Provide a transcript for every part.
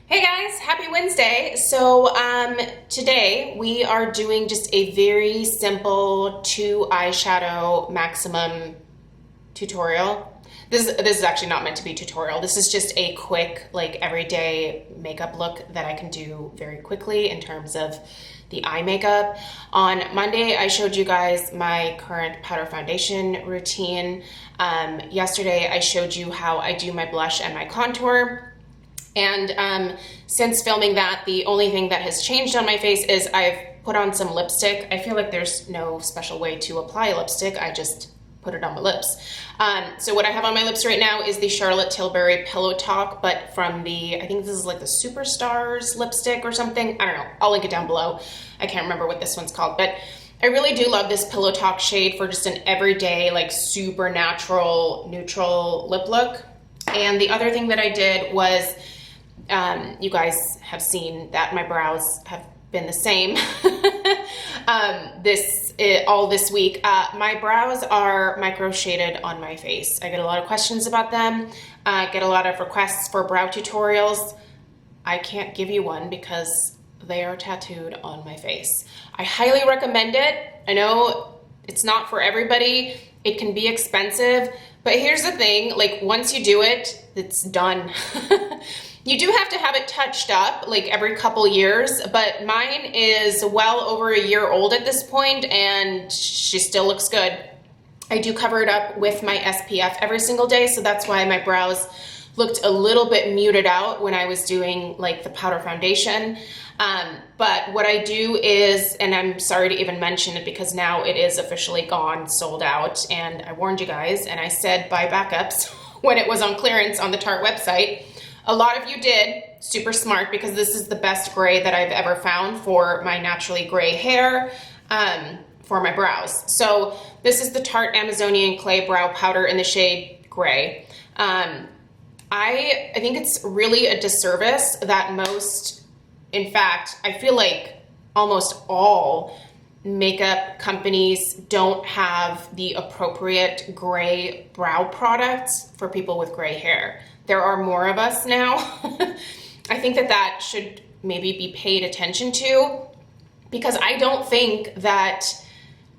Hey guys, happy Wednesday. So today we are doing just a very simple 2 eyeshadow maximum tutorial. This is actually not meant to be tutorial. This is just a quick, like, everyday makeup look that I can do very quickly in terms of the eye makeup. On Monday, I showed you guys my current powder foundation routine. Yesterday, I showed you how I do my blush and my contour. And since filming that, the only thing that has changed on my face is I've put on some lipstick. I feel like there's no special way to apply lipstick. I just put it on my lips. So what I have on my lips right now is the Charlotte Tilbury Pillow Talk, but from the, I think this is like the Superstars lipstick or something. I don't know. I'll link it down below. I can't remember what this one's called, but I really do love this Pillow Talk shade for just an everyday, like, super natural, neutral lip look. And the other thing that I did was, you guys have seen that my brows have been the same all this week. My brows are micro shaded on my face. I get a lot of questions about them. Get a lot of requests for brow tutorials. I can't give you one because they are tattooed on my face. I highly recommend it. I know it's not for everybody. It can be expensive, but here's the thing, like, once you do it, it's done. You do have to have it touched up like every couple years, but mine is well over a year old at this point and she still looks good. I do cover it up with my SPF every single day, so that's why my brows looked a little bit muted out when I was doing like the powder foundation. But what I do is, and I'm sorry to even mention it because now it is officially gone, sold out, and I warned you guys and I said buy backups when it was on clearance on the Tarte website. A lot of you did, super smart, because this is the best gray that I've ever found for my naturally gray hair, for my brows. So this is the Tarte Amazonian Clay Brow Powder in the shade Gray. I think it's really a disservice that most, in fact, I feel like almost all makeup companies don't have the appropriate gray brow products for people with gray hair. There are more of us now. I think that should maybe be paid attention to, because I don't think that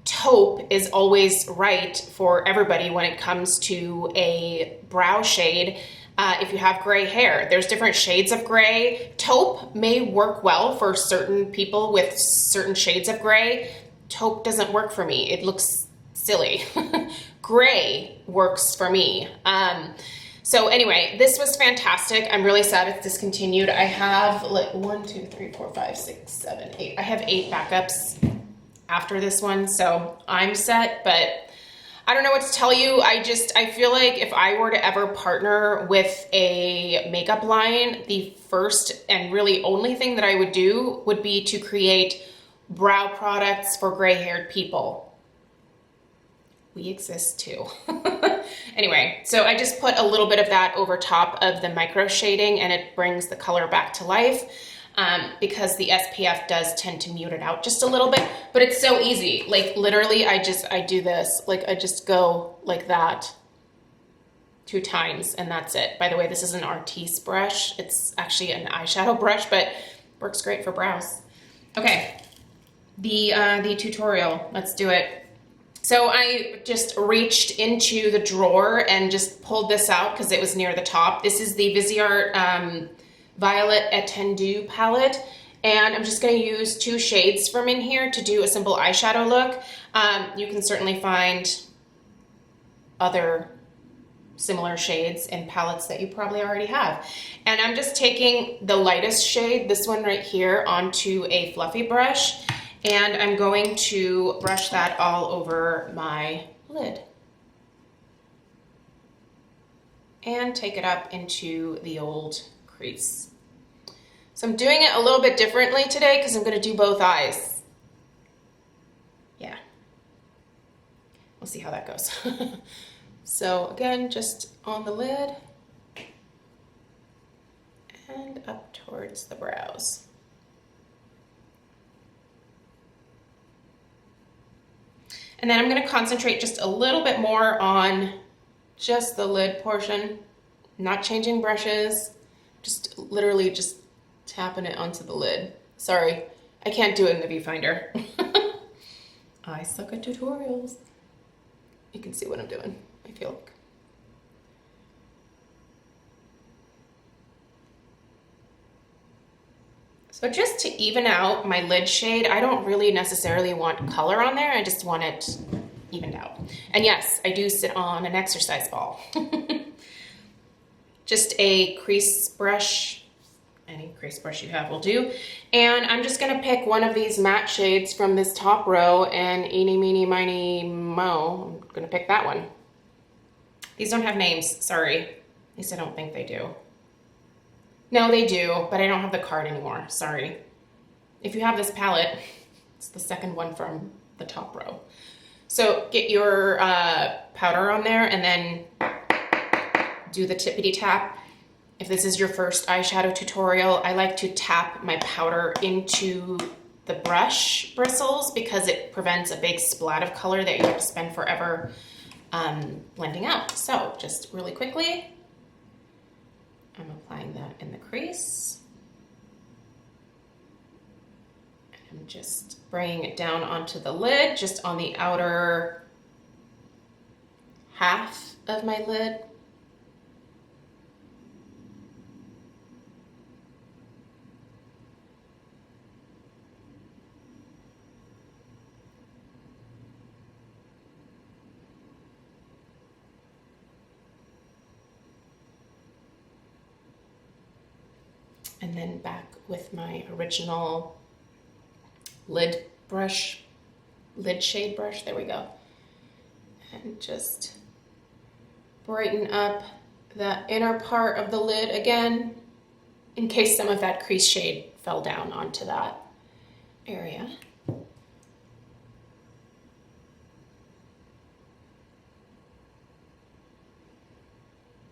taupe is always right for everybody when it comes to a brow shade. If you have gray hair, there's different shades of gray. Taupe may work well for certain people with certain shades of gray. Taupe doesn't work for me. It looks silly. Gray works for me. So anyway, this was fantastic. I'm really sad it's discontinued. I have like 1, 2, 3, 4, 5, 6, 7, 8. I have 8 backups after this one, so I'm set, but I don't know what to tell you. I feel like if I were to ever partner with a makeup line, the first and really only thing that I would do would be to create brow products for gray-haired people. We exist too. Anyway, so I just put a little bit of that over top of the micro shading and it brings the color back to life, because the SPF does tend to mute it out just a little bit, but it's so easy. Like, literally, I do this, like, I just go like that 2 times and that's it. By the way, this is an Artis brush. It's actually an eyeshadow brush, but works great for brows. Okay, the tutorial, let's do it. So I just reached into the drawer and just pulled this out because it was near the top. This is the Viseart Violet Attendu palette, and I'm just going to use 2 shades from in here to do a simple eyeshadow look. You can certainly find other similar shades in palettes that you probably already have. And I'm just taking the lightest shade, this one right here, onto a fluffy brush. And I'm going to brush that all over my lid. And take it up into the old crease. So I'm doing it a little bit differently today because I'm going to do both eyes. Yeah. We'll see how that goes. So again, just on the lid and up towards the brows. And then I'm going to concentrate just a little bit more on just the lid portion, not changing brushes, just literally just tapping it onto the lid. Sorry, I can't do it in the viewfinder. I suck at tutorials. You can see what I'm doing, I feel like. So just to even out my lid shade, I don't really necessarily want color on there. I just want it evened out. And yes, I do sit on an exercise ball. Just a crease brush, any crease brush you have will do. And I'm just gonna pick one of these matte shades from this top row, and eeny, meeny, miny, mo, I'm gonna pick that one. These don't have names, sorry. At least I don't think they do. No, they do, but I don't have the card anymore, sorry. If you have this palette, it's the second one from the top row. So get your powder on there and then do the tippity tap. If this is your first eyeshadow tutorial, I like to tap my powder into the brush bristles because it prevents a big splat of color that you have to spend forever blending out. So just really quickly, I'm applying that in the crease. And I'm just bringing it down onto the lid, just on the outer half of my lid. And then back with my original lid brush, lid shade brush, there we go. And just brighten up the inner part of the lid again, in case some of that crease shade fell down onto that area.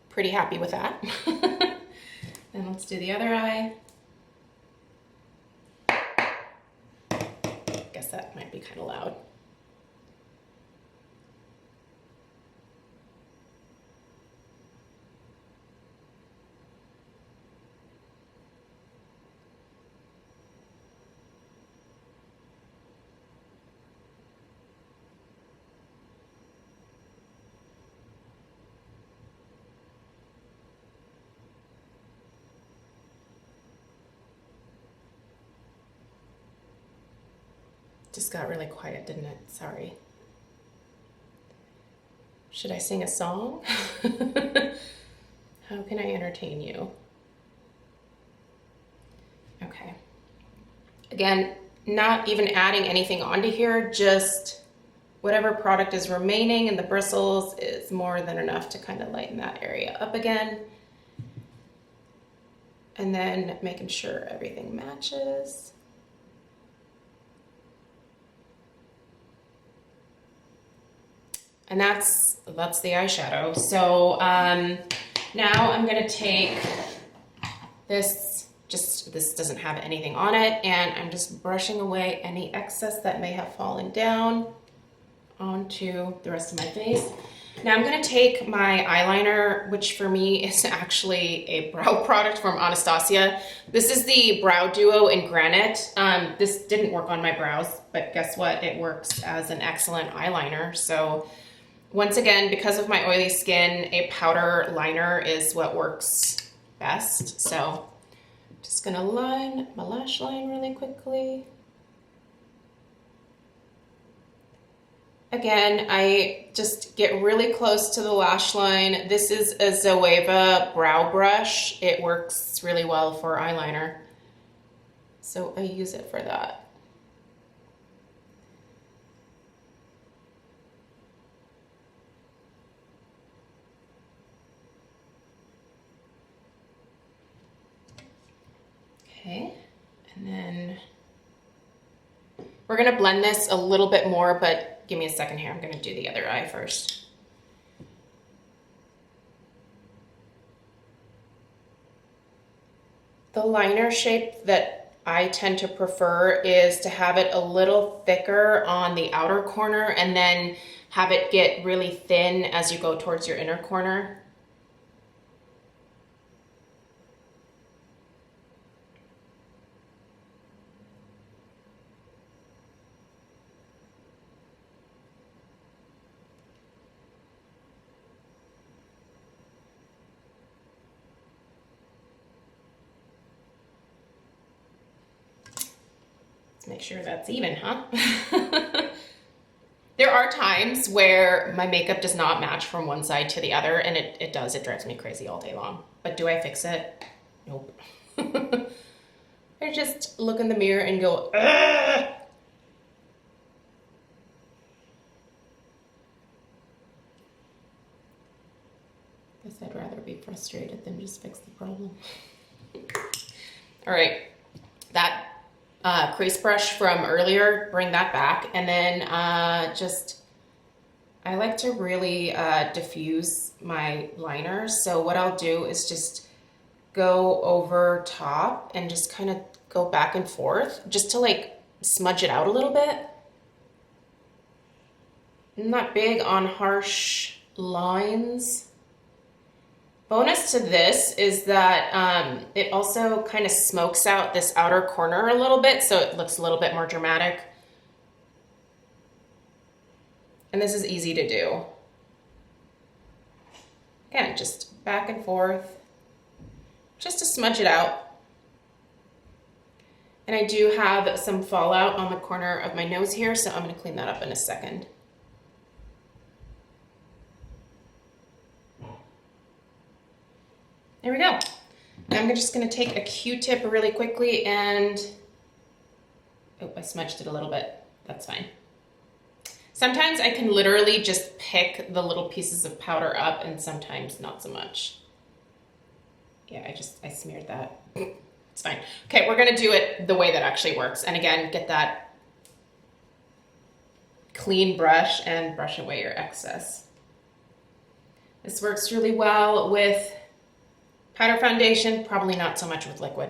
Pretty happy with that. Then let's do the other eye. Guess that might be kind of loud. Just got really quiet, didn't it? Sorry. Should I sing a song? How can I entertain you? Okay. Again, not even adding anything onto here, just whatever product is remaining in the bristles is more than enough to kind of lighten that area up again. And then making sure everything matches. And that's the eyeshadow. So now I'm gonna take this, this doesn't have anything on it, and I'm just brushing away any excess that may have fallen down onto the rest of my face. Now I'm gonna take my eyeliner, which for me is actually a brow product from Anastasia. This is the Brow Duo in Granite. This didn't work on my brows, but guess what? It works as an excellent eyeliner. So once again, because of my oily skin, a powder liner is what works best. So just gonna line my lash line really quickly. Again, I just get really close to the lash line. This is a Zoeva brow brush. It works really well for eyeliner. So I use it for that. Okay, and then we're gonna blend this a little bit more, but give me a second here. I'm gonna do the other eye first. The liner shape that I tend to prefer is to have it a little thicker on the outer corner and then have it get really thin as you go towards your inner corner. Let's make sure that's even, huh? There are times where my makeup does not match from one side to the other, and it does. It drives me crazy all day long. But do I fix it? Nope. I just look in the mirror and go, ugh! Guess I'd rather be frustrated than just fix the problem. All right, that crease brush from earlier, bring that back, and then I like to really diffuse my liners. So what I'll do is just go over top and just kind of go back and forth just to like smudge it out a little bit. I'm not big on harsh lines. Bonus to this is that it also kind of smokes out this outer corner a little bit, so it looks a little bit more dramatic. And this is easy to do. Again, just back and forth, just to smudge it out. And I do have some fallout on the corner of my nose here, so I'm going to clean that up in a second. There we go. Now I'm just going to take a Q-tip really quickly and, oh, I smudged it a little bit. That's fine. Sometimes I can literally just pick the little pieces of powder up, and sometimes not so much. Yeah, I smeared that. It's fine. Okay, we're going to do it the way that actually works. And again, get that clean brush and brush away your excess. This works really well with powder foundation, probably not so much with liquid.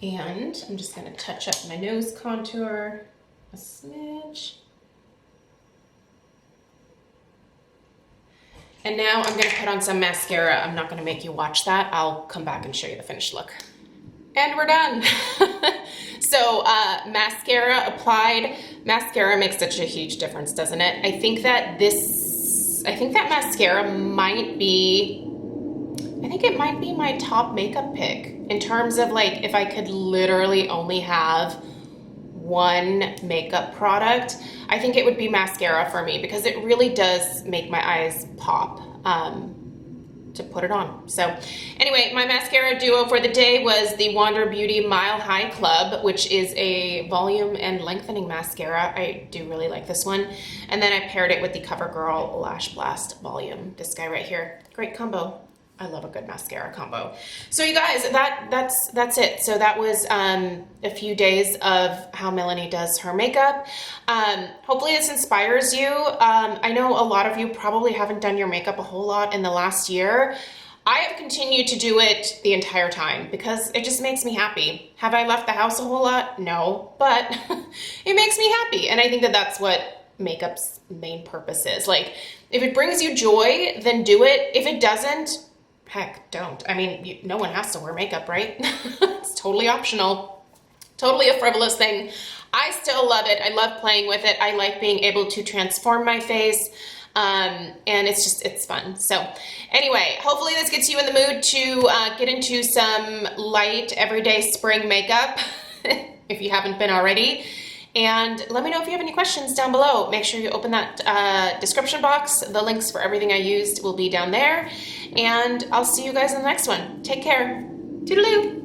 And I'm just going to touch up my nose contour a smidge. And now I'm going to put on some mascara. I'm not going to make you watch that. I'll come back and show you the finished look. And we're done. So mascara applied. Mascara makes such a huge difference, doesn't it? I think that mascara might be, I think it might be my top makeup pick in terms of like if I could literally only have one makeup product. I think it would be mascara for me because it really does make my eyes pop to put it on. So anyway, my mascara duo for the day was the Wander Beauty Mile High Club, which is a volume and lengthening mascara. I do really like this one. And then I paired it with the CoverGirl Lash Blast Volume. This guy right here, great combo. I love a good mascara combo. So you guys, that's it. So that was a few days of how Melanie does her makeup. Hopefully this inspires you. I know a lot of you probably haven't done your makeup a whole lot in the last year. I have continued to do it the entire time because it just makes me happy. Have I left the house a whole lot? No, but it makes me happy. And I think that that's what makeup's main purpose is. Like, if it brings you joy, then do it. If it doesn't, heck, don't. I mean, no one has to wear makeup, right? It's totally optional. Totally a frivolous thing. I still love it. I love playing with it. I like being able to transform my face. And it's fun. So anyway, hopefully this gets you in the mood to get into some light everyday spring makeup if you haven't been already. And let me know if you have any questions down below. Make sure you open that description box. The links for everything I used will be down there. And I'll see you guys in the next one. Take care. Toodaloo.